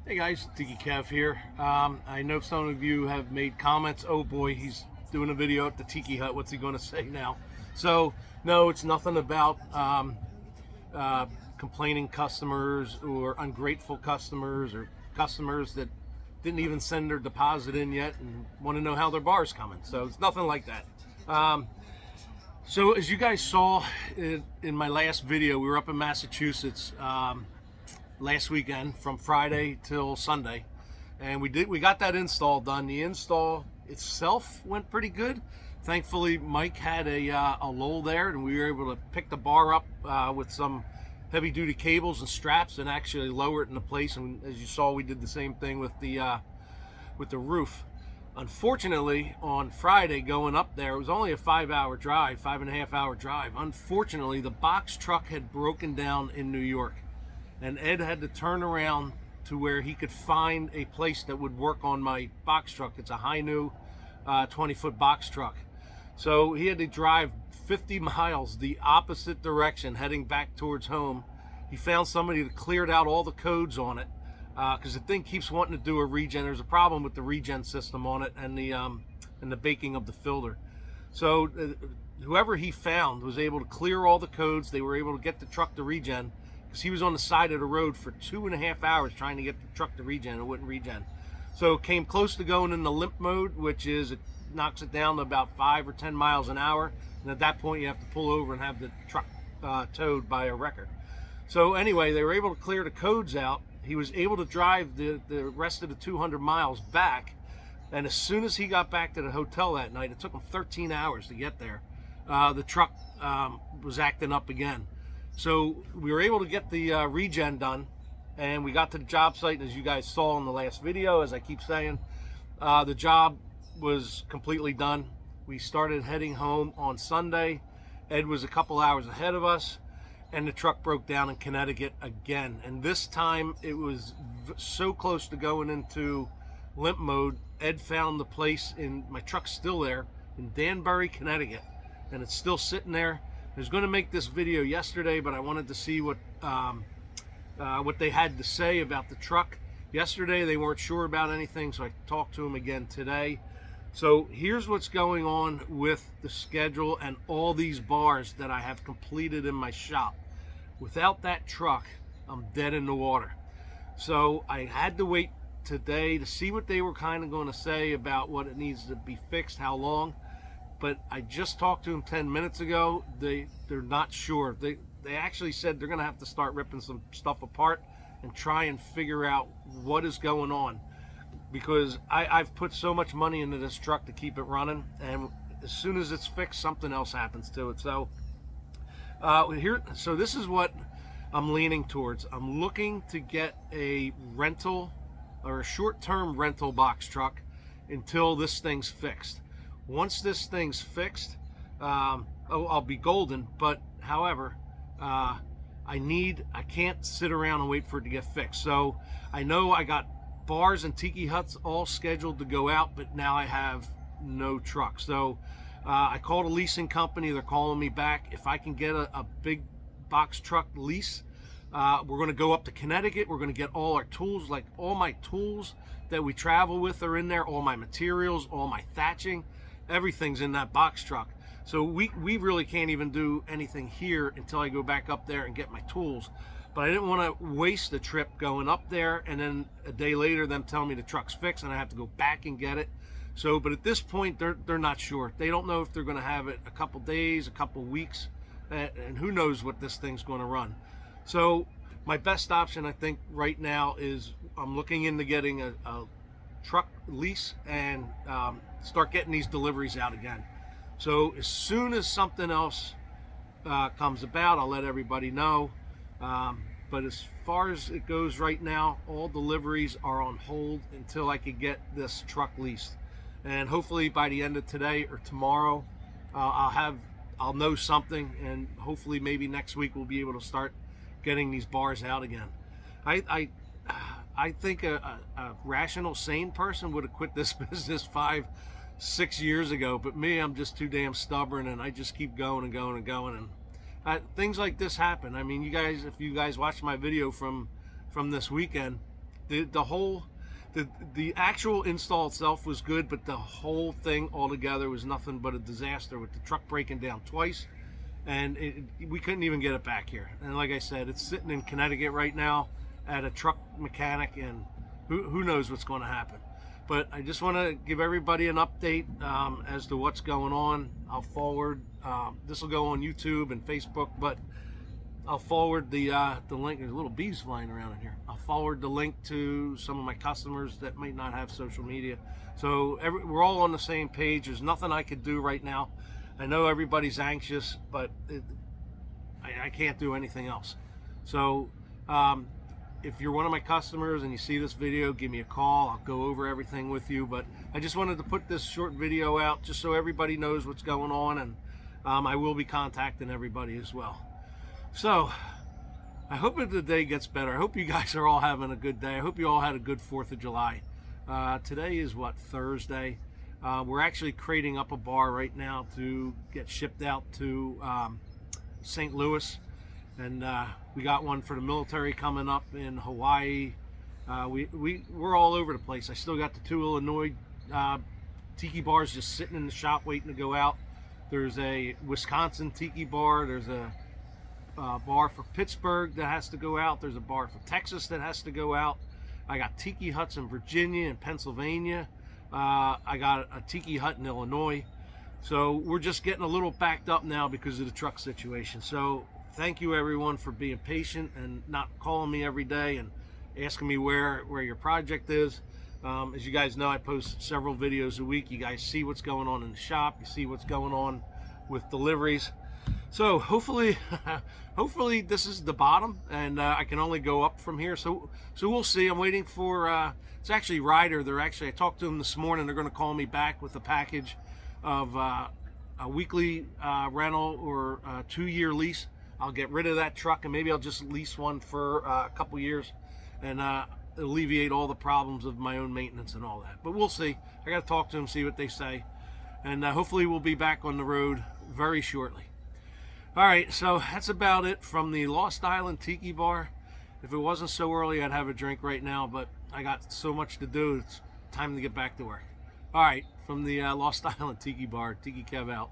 Hey guys, Tiki Kev here. I know some of you have made comments. Oh boy, he's doing a video at the Tiki Hut. What's he going to say now? So, no, it's nothing about complaining customers or ungrateful customers or customers that didn't even send their deposit in yet and want to know how their bar's coming. So, it's nothing like that. So, as you guys saw in my last video, we were up in Massachusetts. Last weekend from Friday till Sunday, and we got that install done. The install itself went pretty good. Thankfully, Mike had a lull there, and we were able to pick the bar up with some heavy-duty cables and straps and actually lower it into place. And as you saw, we did the same thing with the roof. Unfortunately, on Friday going up there, it was only a 5-hour drive, 5.5-hour drive. Unfortunately, the box truck had broken down in New York, and Ed had to turn around to where he could find a place that would work on my box truck. It's a Hi-Nu 20-foot box truck. So he had to drive 50 miles the opposite direction, heading back towards home. He found somebody that cleared out all the codes on it because the thing keeps wanting to do a regen. There's a problem with the regen system on it and the baking of the filter. So whoever he found was able to clear all the codes. They were able to get the truck to regen, because he was on the side of the road for 2.5 hours trying to get the truck to regen. It wouldn't regen. So it came close to going into limp mode, which is it knocks it down to about 5 or 10 miles an hour. And at that point, you have to pull over and have the truck towed by a wrecker. So anyway, they were able to clear the codes out. He was able to drive the rest of the 200 miles back. And as soon as he got back to the hotel that night, it took him 13 hours to get there. The truck was acting up again. So we were able to get the regen done, and we got to the job site. And as you guys saw in the last video, as I keep saying, the job was completely done. We started heading home on Sunday. Ed was a couple hours ahead of us, and the truck broke down in Connecticut again. And this time it was so close to going into limp mode. Ed found the place my truck's still there in Danbury, Connecticut, and it's still sitting there. I was going to make this video yesterday, but I wanted to see what they had to say about the truck. Yesterday they weren't sure about anything, so I talked to them again today. So here's what's going on with the schedule and all these bars that I have completed in my shop. Without that truck, I'm dead in the water. So I had to wait today to see what they were kind of going to say about what it needs to be fixed, how long. But I just talked to them 10 minutes ago. They're not sure. They actually said they're going to have to start ripping some stuff apart and try and figure out what is going on, because I've put so much money into this truck to keep it running, and as soon as it's fixed, something else happens to it. So so this is what I'm leaning towards. I'm looking to get a rental or a short-term rental box truck until this thing's fixed. Once this thing's fixed, I'll be golden. But however, I can't sit around and wait for it to get fixed. So I know I got bars and Tiki Huts all scheduled to go out, but now I have no truck. So I called a leasing company. They're calling me back. If I can get a big box truck lease, we're going to go up to Connecticut. We're going to get all our tools, like all my tools that we travel with are in there, all my materials, all my thatching. Everything's in that box truck. So we really can't even do anything here until I go back up there and get my tools. But I didn't want to waste the trip going up there and then a day later them telling me the truck's fixed and I have to go back and get it. So, but at this point they're not sure. They don't know if they're going to have it a couple days, a couple weeks, and who knows what this thing's going to run. So my best option, I think, right now is I'm looking into getting a truck lease and start getting these deliveries out again. So as soon as something else comes about, I'll let everybody know. But as far as it goes right now, all deliveries are on hold until I could get this truck leased. And hopefully by the end of today or tomorrow, I'll know something, and hopefully maybe next week we'll be able to start getting these bars out again. I think a rational, sane person would have quit this business 5-6 years ago, but me, I'm just too damn stubborn, and I just keep going and going and going. And things like this happen. I mean, you guys, if you guys watched my video from this weekend, the actual install itself was good, but the whole thing altogether was nothing but a disaster, with the truck breaking down twice, and we couldn't even get it back here. And like I said, it's sitting in Connecticut right now at a truck mechanic, and who knows what's going to happen. But I just want to give everybody an update as to what's going on. I'll forward, this will go on YouTube and Facebook, but I'll forward the link. There's little bees flying around in here. I'll forward the link to some of my customers that might not have social media. So we're all on the same page. There's nothing I could do right now. I know everybody's anxious, but I can't do anything else. So if you're one of my customers and you see this video, give me a call. I'll go over everything with you. But I just wanted to put this short video out just so everybody knows what's going on, and I will be contacting everybody as well. So I hope that the day gets better. I hope you guys are all having a good day. I hope you all had a good 4th of July. Today is what, Thursday? We're actually crating up a bar right now to get shipped out to St. Louis. And we got one for the military coming up in Hawaii. We're all over the place. I still got the 2 Illinois tiki bars just sitting in the shop waiting to go out. There's a Wisconsin tiki bar. There's a bar for Pittsburgh that has to go out. There's a bar for Texas that has to go out. I got tiki huts in Virginia and Pennsylvania. I got a tiki hut in Illinois. So we're just getting a little backed up now because of the truck situation. So thank you everyone for being patient and not calling me every day and asking me where your project is. As you guys know, I post several videos a week. You guys see what's going on in the shop. You see what's going on with deliveries. So hopefully this is the bottom, and I can only go up from here. So we'll see. I'm waiting for it's actually Ryder. I talked to them this morning. They're going to call me back with a package of a weekly rental or a 2-year lease. I'll get rid of that truck, and maybe I'll just lease one for a couple years and alleviate all the problems of my own maintenance and all that. But we'll see. I got to talk to them, see what they say, and hopefully we'll be back on the road very shortly. All right, so that's about it from the Lost Island Tiki Bar. If it wasn't so early, I'd have a drink right now, but I got so much to do. It's time to get back to work. All right, from the Lost Island Tiki Bar, Tiki Kev out.